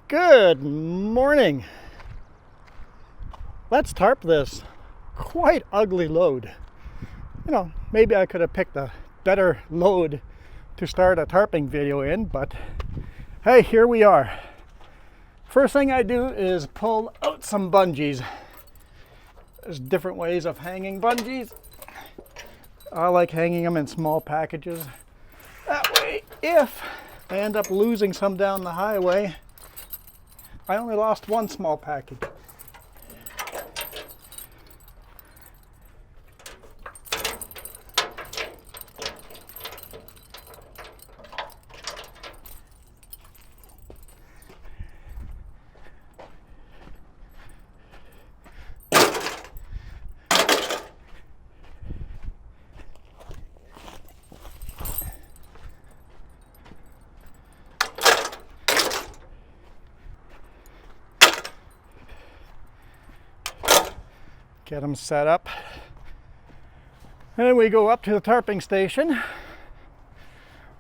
Good morning. Let's tarp this quite ugly load. Maybe I could have picked a better load to start a tarping video in, but hey, here we are. First thing I do is pull out some bungees. There's different ways of hanging bungees. I like hanging them in small packages. That way, if I end up losing some down the highway, I only lost one small package. Get them set up. And we go up to the tarping station.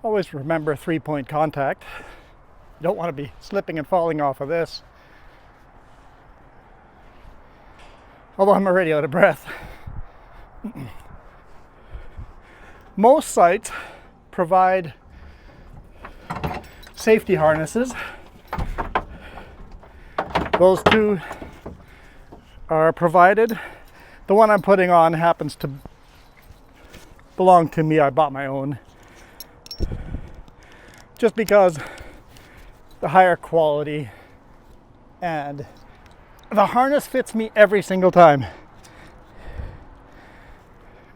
Always remember 3-point contact. You don't want to be slipping and falling off of this. Although I'm already out of breath. Most sites provide safety harnesses. Those two are provided. The one I'm putting on happens to belong to me. I bought my own. Just because the higher quality and the harness fits me every single time.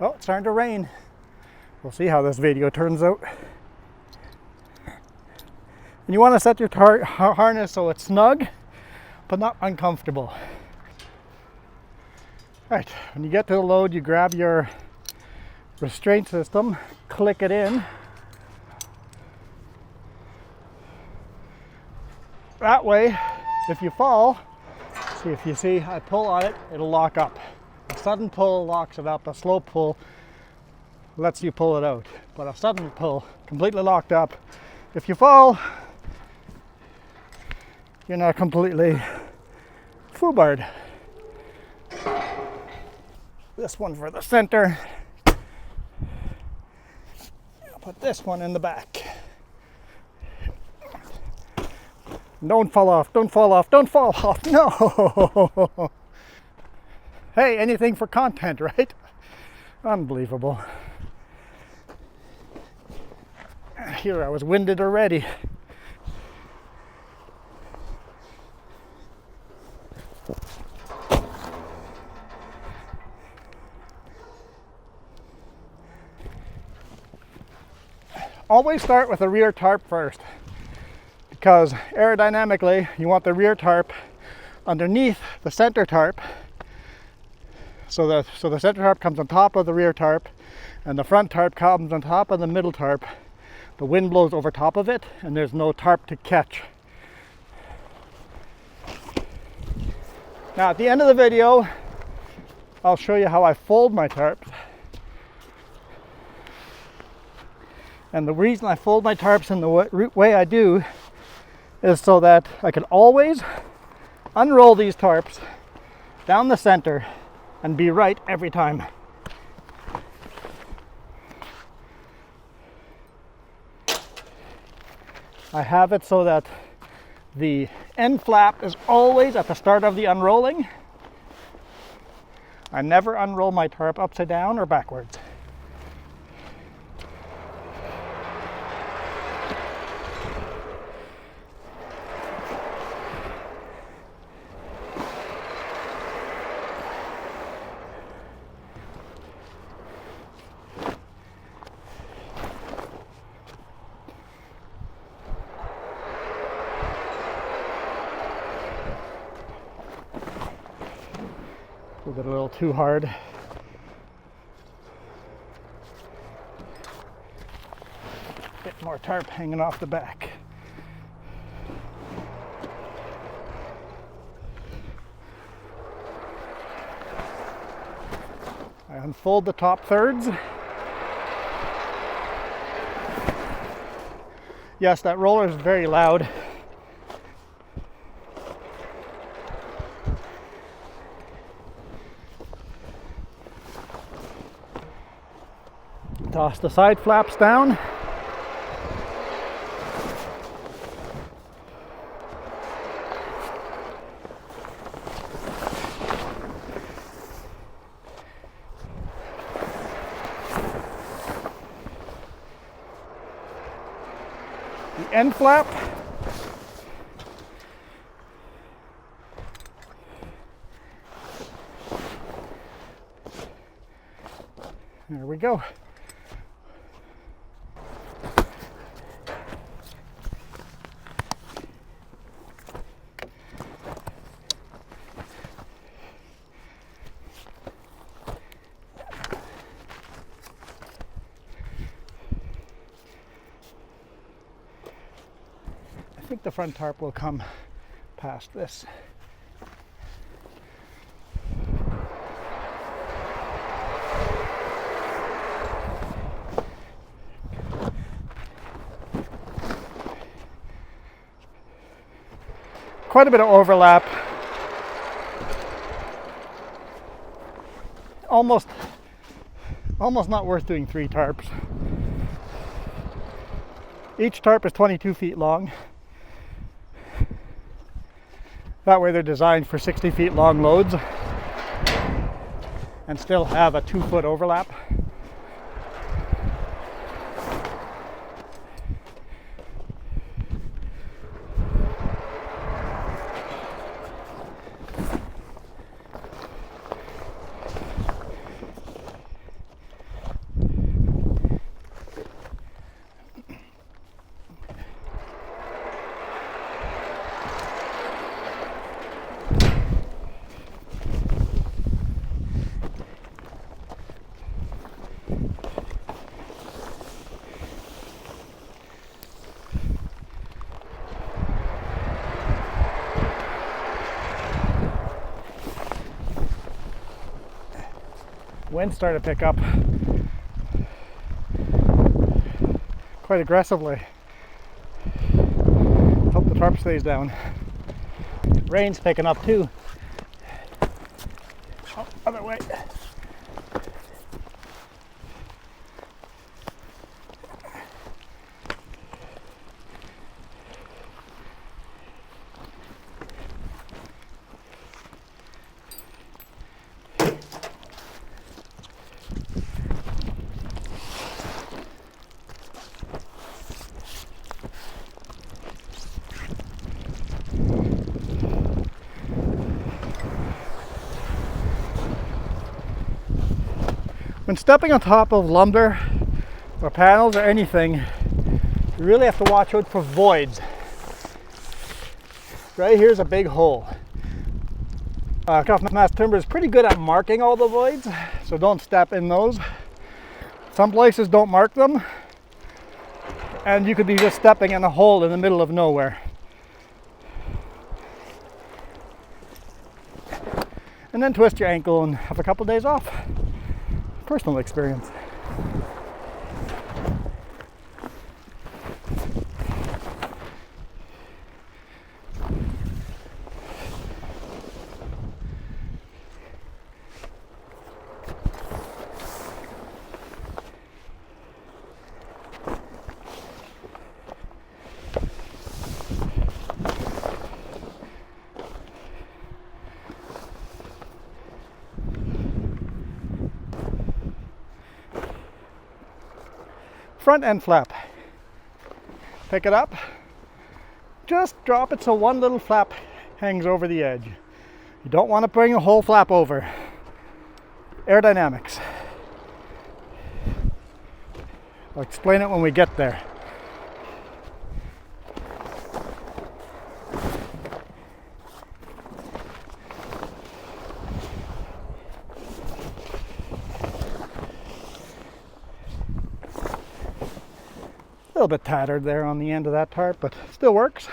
Oh, it's starting to rain. We'll see how this video turns out. And you want to set your harness so it's snug, but not uncomfortable. Right, when you get to the load, you grab your restraint system, click it in. That way, if you fall, if you see I pull on it, it'll lock up. A sudden pull locks it up, a slow pull lets you pull it out. But a sudden pull, completely locked up. If you fall, you're not completely foobarred. This one for the center. I'll put this one in the back. Don't fall off, don't fall off, don't fall off, no! Hey, anything for content, right? Unbelievable. Here, I was winded already. Always start with the rear tarp first, because aerodynamically you want the rear tarp underneath the center tarp, so the center tarp comes on top of the rear tarp and the front tarp comes on top of the middle tarp. The wind blows over top of it and there's no tarp to catch. Now at the end of the video I'll show you how I fold my tarps. And the reason I fold my tarps in the way I do is so that I can always unroll these tarps down the center and be right every time. I have it so that the end flap is always at the start of the unrolling. I never unroll my tarp upside down or backwards. Pulled it a little too hard. Bit more tarp hanging off the back. I unfold the top thirds. Yes, that roller is very loud. Toss the side flaps down. The end flap. There we go. I think the front tarp will come past this. Quite a bit of overlap. Almost not worth doing 3 tarps. Each tarp is 22 feet long. That way they're designed for 60 feet long loads and still have a 2-foot overlap. Wind started to pick up quite aggressively. Hope the tarp stays down. Rain's picking up too. Oh, other way. When stepping on top of lumber or panels or anything, you really have to watch out for voids. Right here's a big hole. Tough mass timber is pretty good at marking all the voids, so don't step in those. Some places don't mark them, and you could be just stepping in a hole in the middle of nowhere. And then twist your ankle and have a couple days off. Personal experience. Front end flap. Pick it up. Just drop it so one little flap hangs over the edge. You don't want to bring the whole flap over. Aerodynamics. I'll explain it when we get there. A little bit tattered there on the end of that tarp, but still works.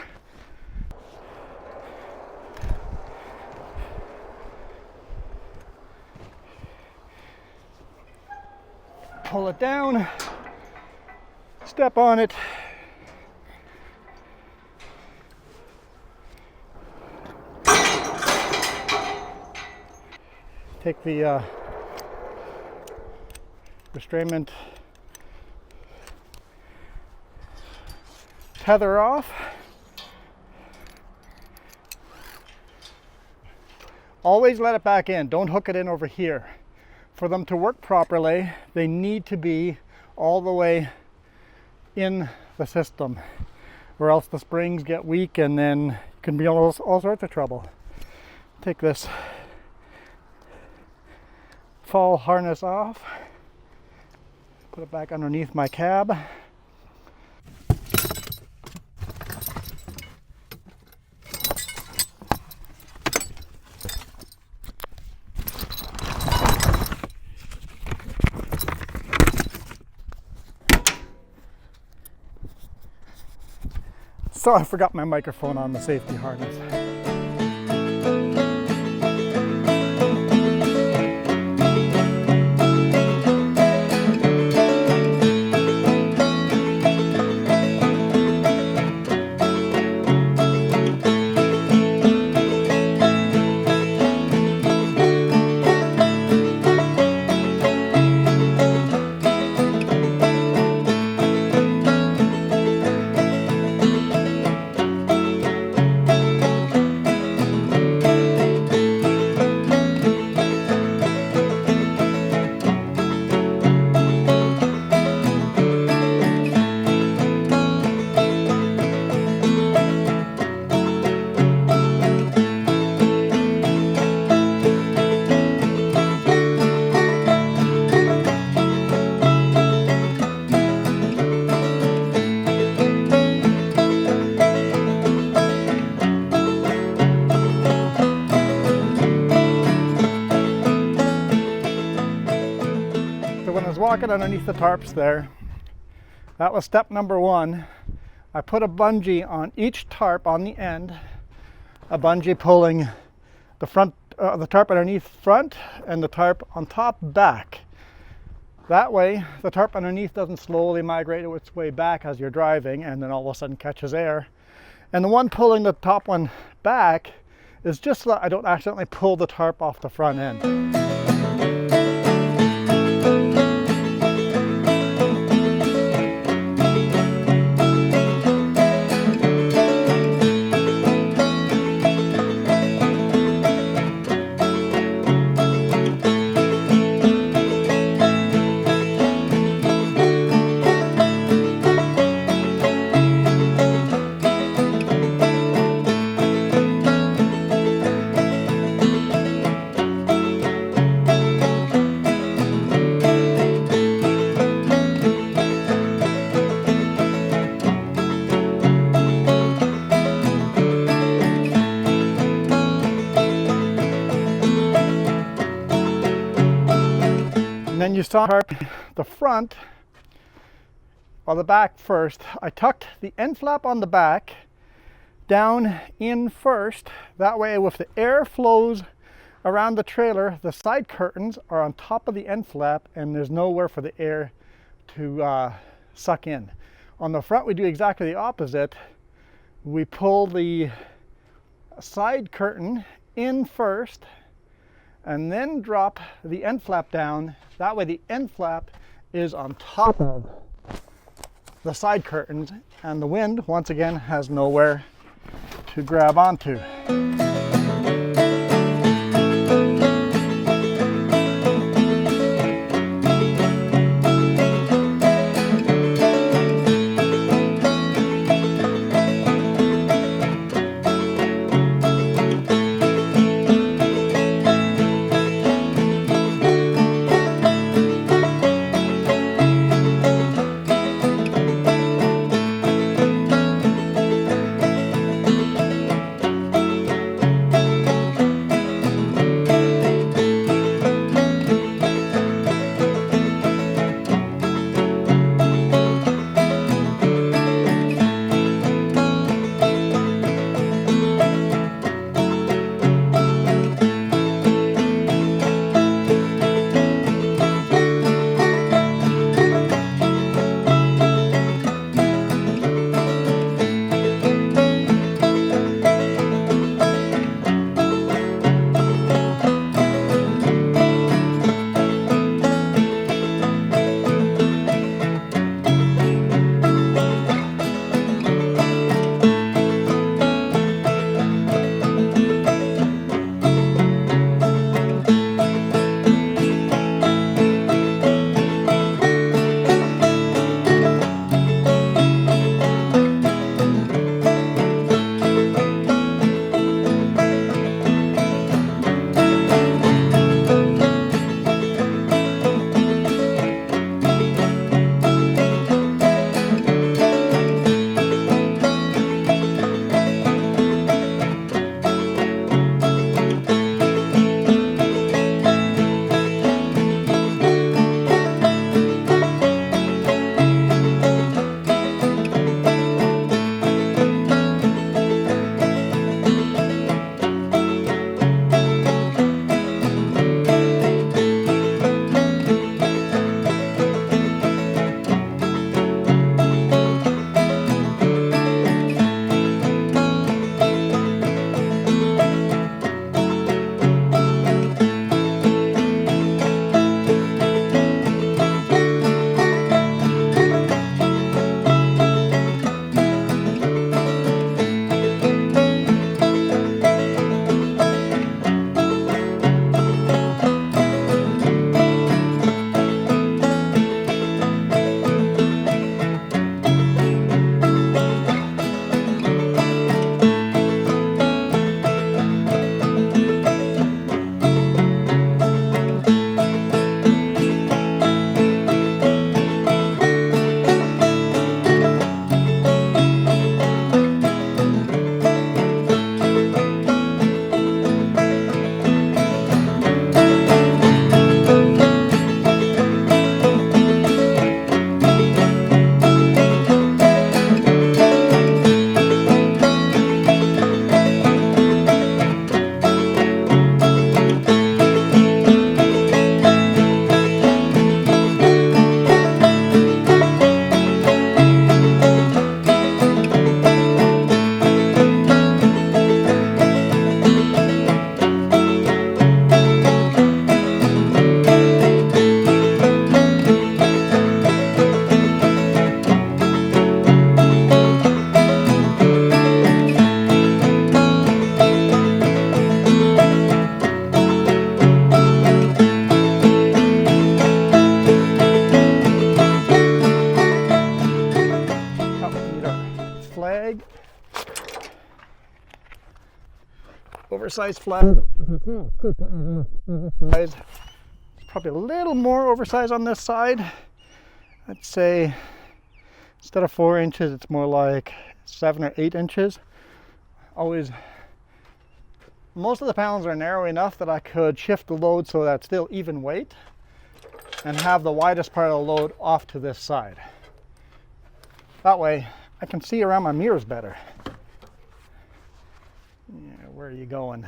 Pull it down, step on it. Take the restrainment tether off. Always let it back in. Don't hook it in over here. For them to work properly, they need to be all the way in the system, or else the springs get weak and then you can be in all sorts of trouble. Take this fall harness off, put it back underneath my cab. So I forgot my microphone on the safety harness. Walking underneath the tarps there. That was step number one. I put a bungee on each tarp on the end, a bungee pulling the front, the tarp underneath front and the tarp on top back. That way the tarp underneath doesn't slowly migrate its way back as you're driving and then all of a sudden catches air. And the one pulling the top one back is just so that I don't accidentally pull the tarp off the front end. And then you saw the front, or the back first. I tucked the end flap on the back down in first. That way, if the air flows around the trailer, the side curtains are on top of the end flap and there's nowhere for the air to suck in. On the front, we do exactly the opposite. We pull the side curtain in first and then drop the end flap down. That way the end flap is on top of the side curtains and the wind, once again, has nowhere to grab onto. oversized flat. It's probably a little more oversized on this side. I'd say instead of 4 inches, it's more like 7 or 8 inches. Always, most of the panels are narrow enough that I could shift the load so that's still even weight and have the widest part of the load off to this side. That way I can see around my mirrors better. Yeah, where are you going?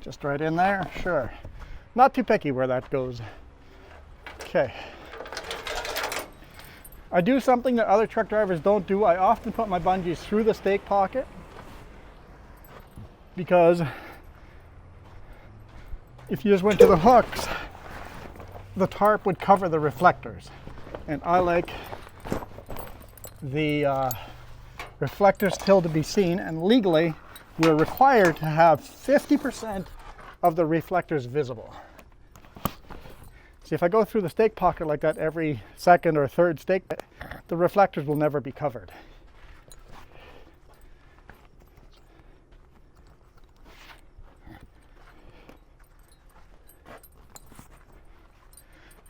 Just right in there? Sure. Not too picky where that goes. Okay. I do something that other truck drivers don't do. I often put my bungees through the stake pocket because if you just went to the hooks, the tarp would cover the reflectors. And I like the reflectors still to be seen, and legally we're required to have 50% of the reflectors visible. See, if I go through the stake pocket like that every second or third stake, the reflectors will never be covered.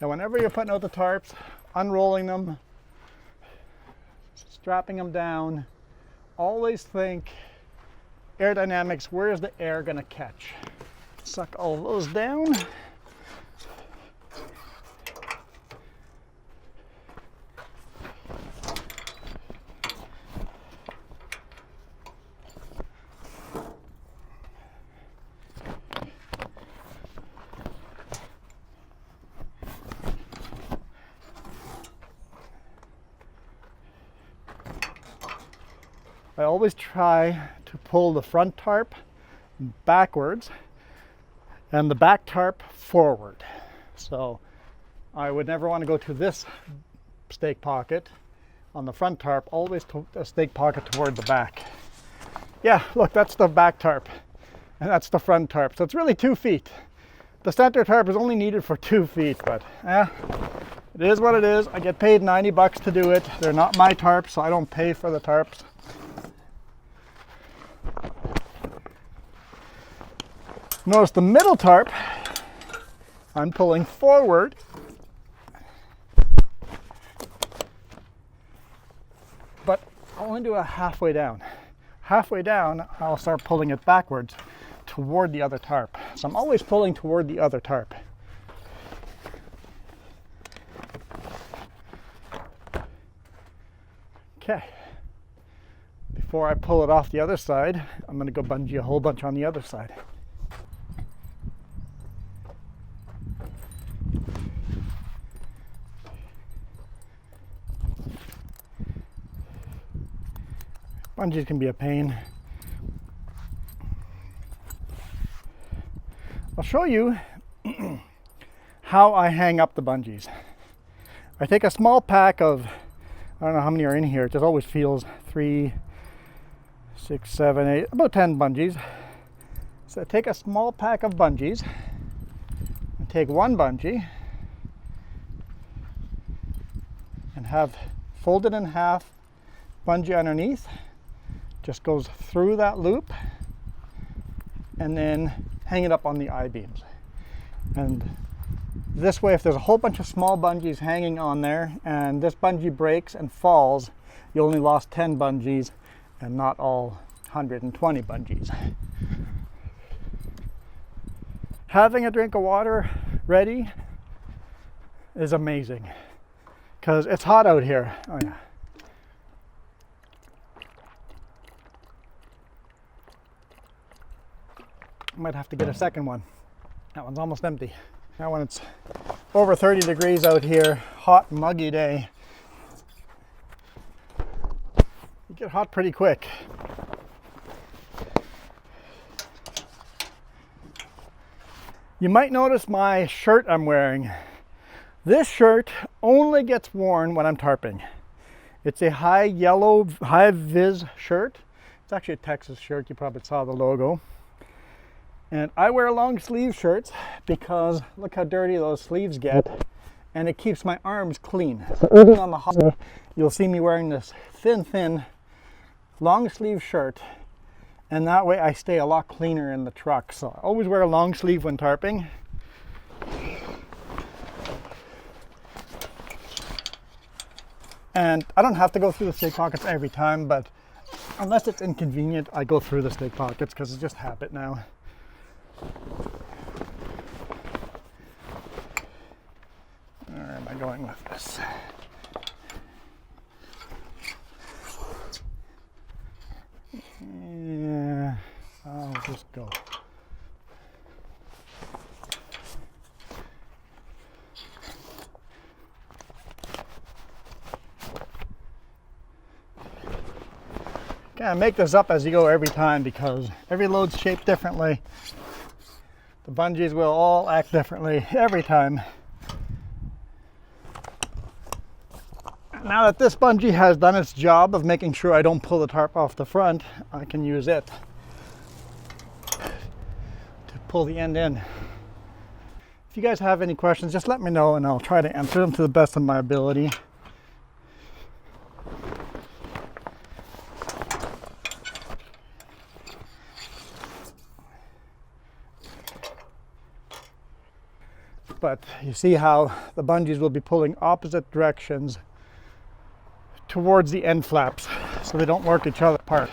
Now, whenever you're putting out the tarps, unrolling them, strapping them down, always think aerodynamics, where is the air going to catch? Suck all those down. I always try to pull the front tarp backwards and the back tarp forward. So I would never want to go to this stake pocket on the front tarp, always to a stake pocket toward the back. Yeah, look, that's the back tarp and that's the front tarp. So it's really 2 feet. The center tarp is only needed for 2 feet, but it is what it is. I get paid $90 to do it. They're not my tarps, so I don't pay for the tarps. Notice the middle tarp, I'm pulling forward. But I'll only do it halfway down. Halfway down, I'll start pulling it backwards toward the other tarp. So I'm always pulling toward the other tarp. Okay. Before I pull it off the other side, I'm going to go bungee a whole bunch on the other side. Bungees can be a pain. I'll show you how I hang up the bungees. I take a small pack of, I don't know how many are in here, it just always feels 3, 6, 7, 8, about 10 bungees. So I take a small pack of bungees and take one bungee and have folded in half bungee underneath. Just goes through that loop and then hang it up on the I-beams. And this way, if there's a whole bunch of small bungees hanging on there and this bungee breaks and falls, you only lost 10 bungees and not all 120 bungees. Having a drink of water ready is amazing because it's hot out here. Oh yeah. Might have to get a second one. That one's almost empty. Now when it's over 30 degrees out here, hot, muggy day, you get hot pretty quick. You might notice my shirt I'm wearing. This shirt only gets worn when I'm tarping. It's a high yellow, high vis shirt. It's actually a Texas shirt. You probably saw the logo. And I wear long sleeve shirts because look how dirty those sleeves get, and it keeps my arms clean. So even on the hot, you'll see me wearing this thin long sleeve shirt, and that way I stay a lot cleaner in the truck. So I always wear a long sleeve when tarping. And I don't have to go through the stake pockets every time, but unless it's inconvenient, I go through the stake pockets because it's just habit now. Where am I going with this? Yeah, I'll just go. Kind of make this up as you go every time because every load's shaped differently. The bungees will all act differently every time. Now that this bungee has done its job of making sure I don't pull the tarp off the front, I can use it to pull the end in. If you guys have any questions, just let me know and I'll try to answer them to the best of my ability. But you see how the bungees will be pulling opposite directions towards the end flaps, so they don't work each other apart.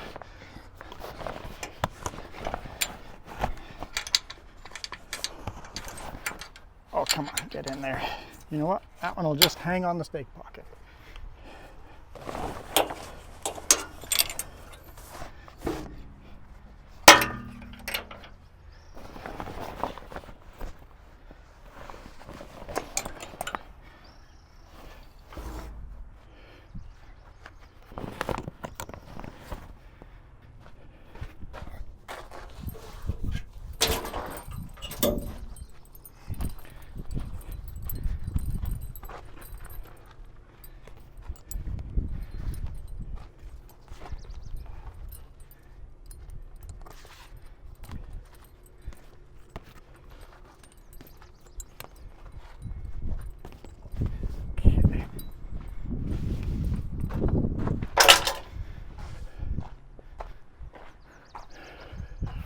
Oh, come on, get in there. You know what? That one will just hang on the stake pocket.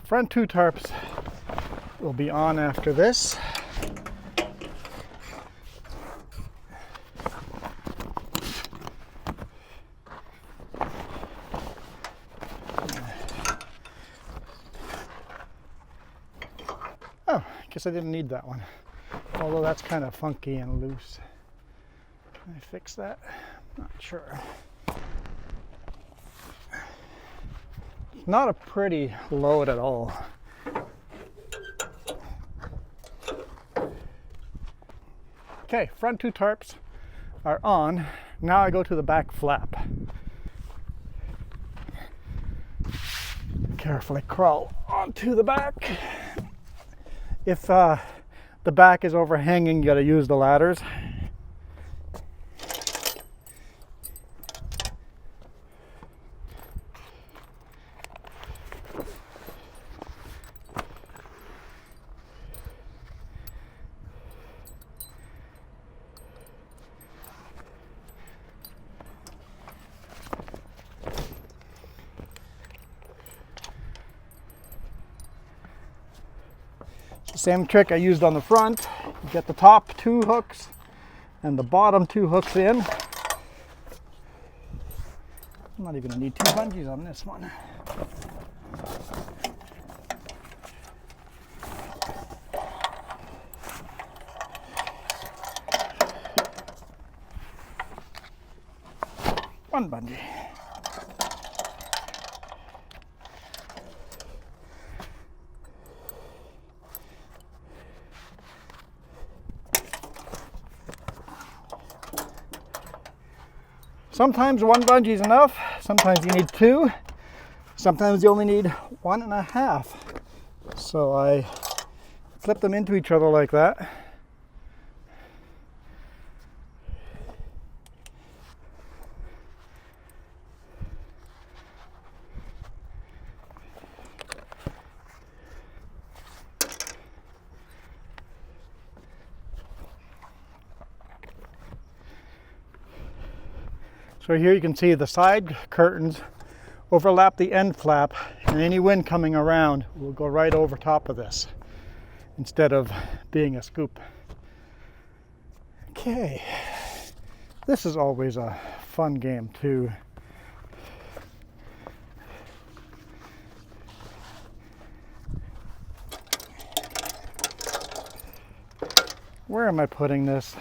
Front two tarps will be on after this. Oh, I guess I didn't need that one. Although that's kind of funky and loose. Can I fix that? Not sure. Not a pretty load at all. Okay, front two tarps are on. Now I go to the back flap. Carefully crawl onto the back. If the back is overhanging, you gotta use the ladders. Same trick I used on the front. You get the top two hooks and the bottom two hooks in. I'm not even gonna need two bungees on this one. One bungee. Sometimes one bungee is enough, sometimes you need two, sometimes you only need 1.5. So I flip them into each other like that. So here you can see the side curtains overlap the end flap, and any wind coming around will go right over top of this instead of being a scoop. Okay, this is always a fun game too. Where am I putting this?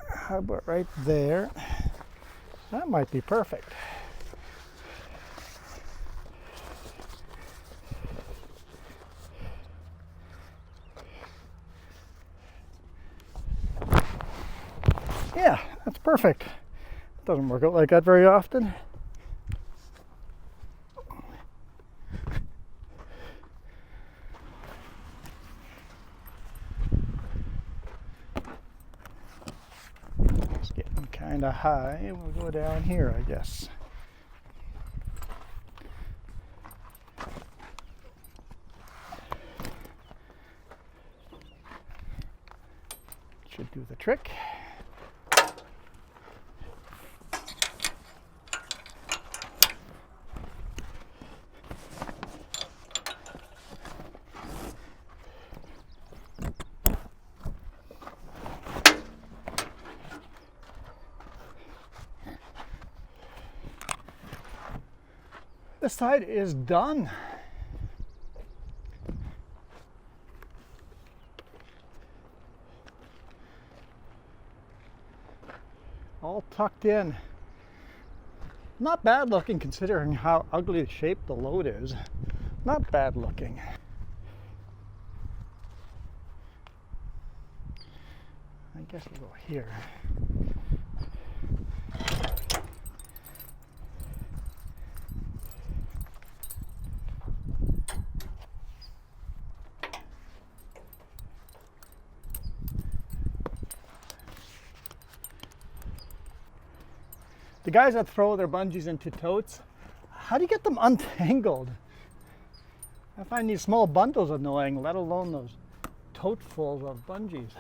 How about right there? That might be perfect. Yeah, that's perfect. Doesn't work out like that very often. It's getting kind of high. We'll go down here, I guess. Should do the trick. This side is done. All tucked in. Not bad looking considering how ugly shaped the load is. Not bad looking. I guess we'll go here. The guys that throw their bungees into totes, how do you get them untangled? I find these small bundles annoying, let alone those totefuls of bungees.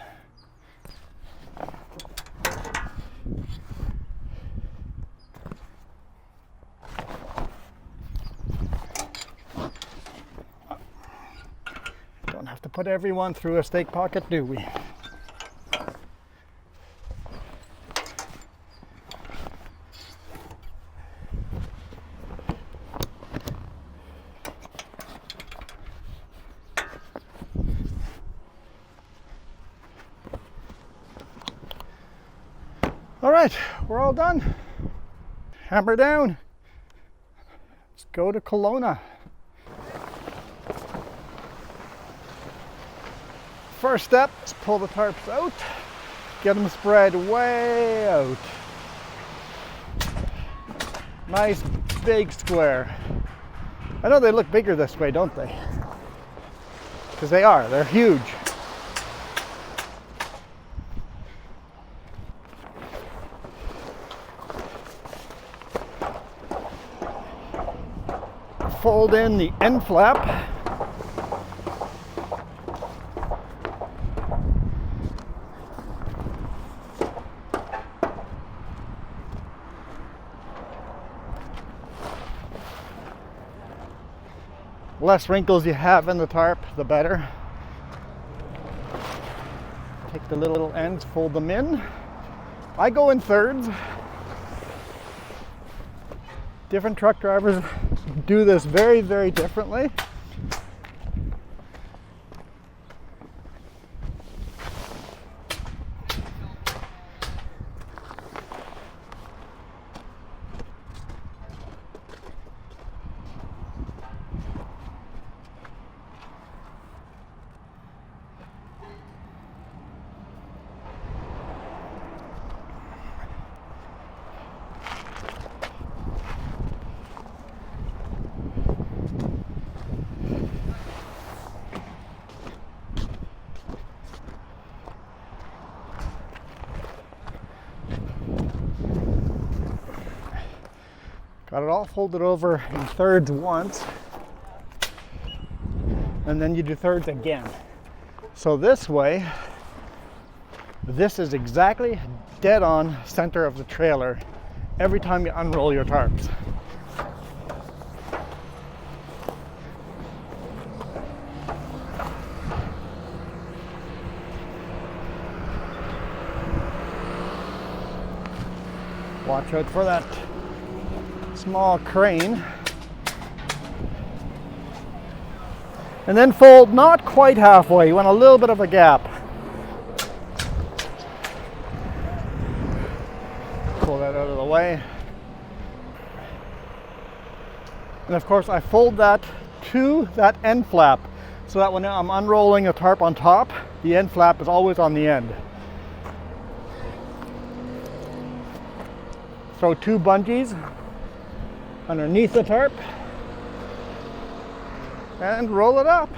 Don't have to put everyone through a stake pocket, do we? All right, we're all done. Hammer down. Let's go to Kelowna. First step is pull the tarps out, get them spread way out. Nice big square. I know they look bigger this way, don't they? Because they are, they're huge. Fold in the end flap. The less wrinkles you have in the tarp, the better. Take the little ends, fold them in. I go in thirds. Different truck drivers do this very, very differently. Got it all folded over in thirds once, and then you do thirds again. So this way, This is exactly dead on center of the trailer every time you unroll your tarps. Watch out for that small crane. And then fold not quite halfway, you want a little bit of a gap. Pull that out of the way. And of course I fold that to that end flap so that when I'm unrolling a tarp on top, the end flap is always on the end. Throw 2 bungees underneath the tarp and roll it up.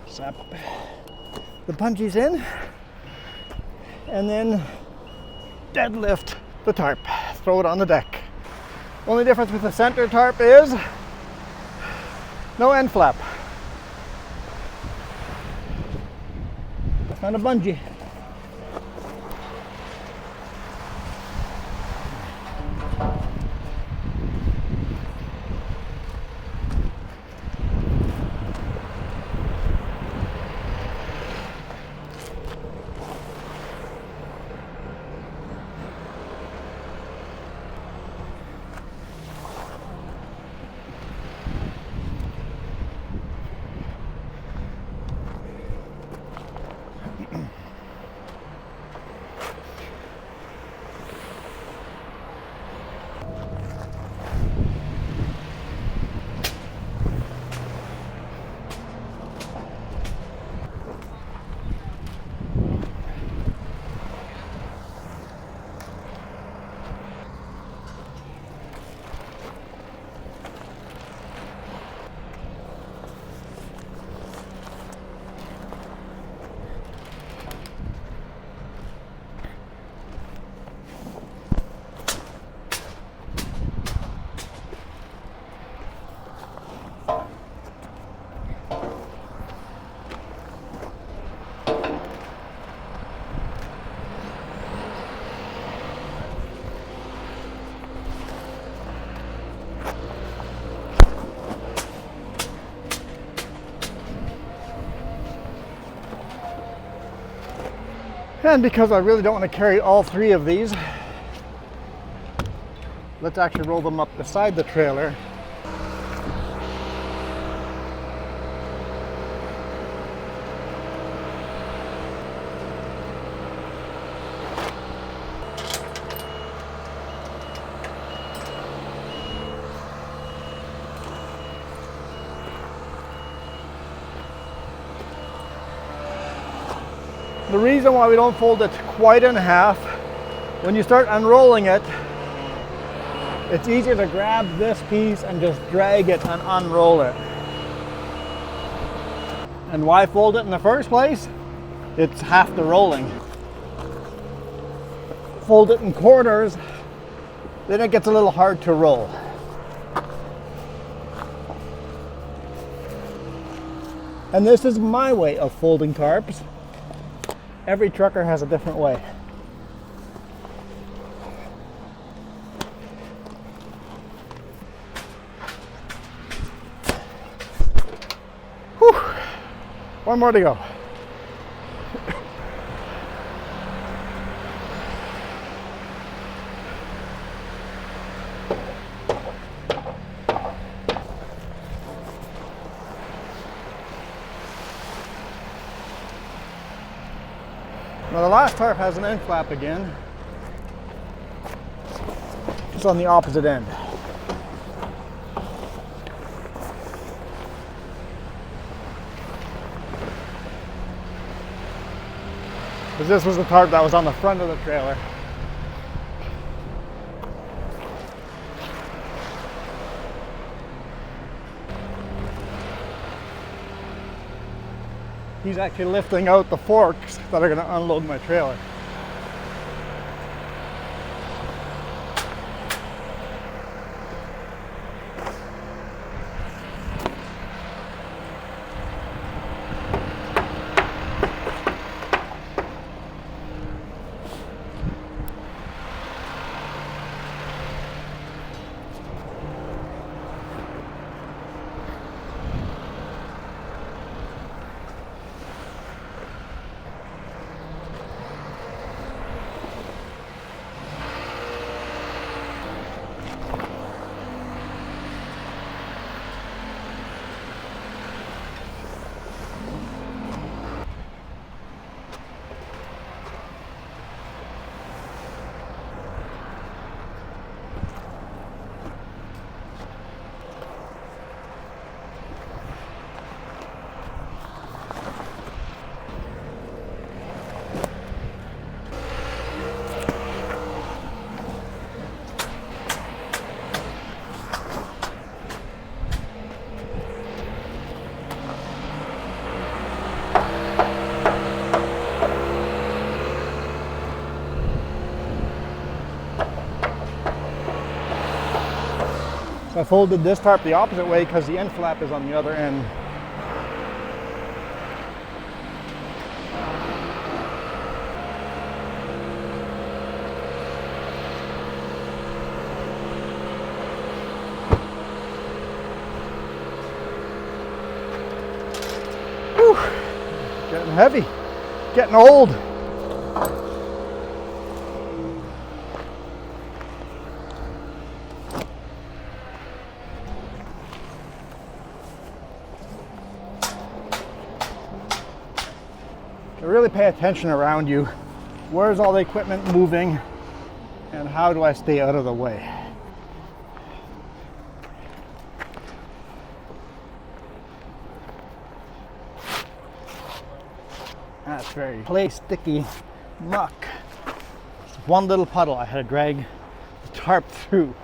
Zap the bungees in and then deadlift the tarp, throw it on the deck. Only difference with the center tarp is no end flap and a bungee. And because I really don't want to carry all 3 of these, let's actually roll them up beside the trailer. The reason why we don't fold it quite in half, when you start unrolling it, it's easier to grab this piece and just drag it and unroll it. And why fold it in the first place? It's half the rolling. Fold it in quarters, then it gets a little hard to roll. And this is my way of folding tarps. Every trucker has a different way. Whew. One more to go. Now the last tarp has an end flap again. It's on the opposite end. Because this was the tarp that was on the front of the trailer. He's actually lifting out the forks that are going to unload my trailer. I folded this tarp the opposite way because the end flap is on the other end. Whew. Getting heavy, getting old. Really pay attention around you. Where's all the equipment moving and how do I stay out of the way? That's very clay sticky muck. Just one little puddle I had to drag the tarp through.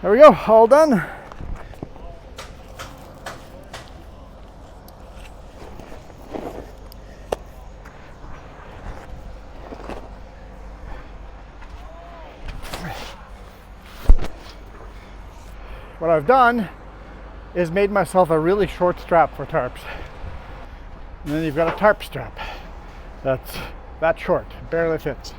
There we go, all done. What I've done is made myself a really short strap for tarps. And then you've got a tarp strap that's that short, barely fits.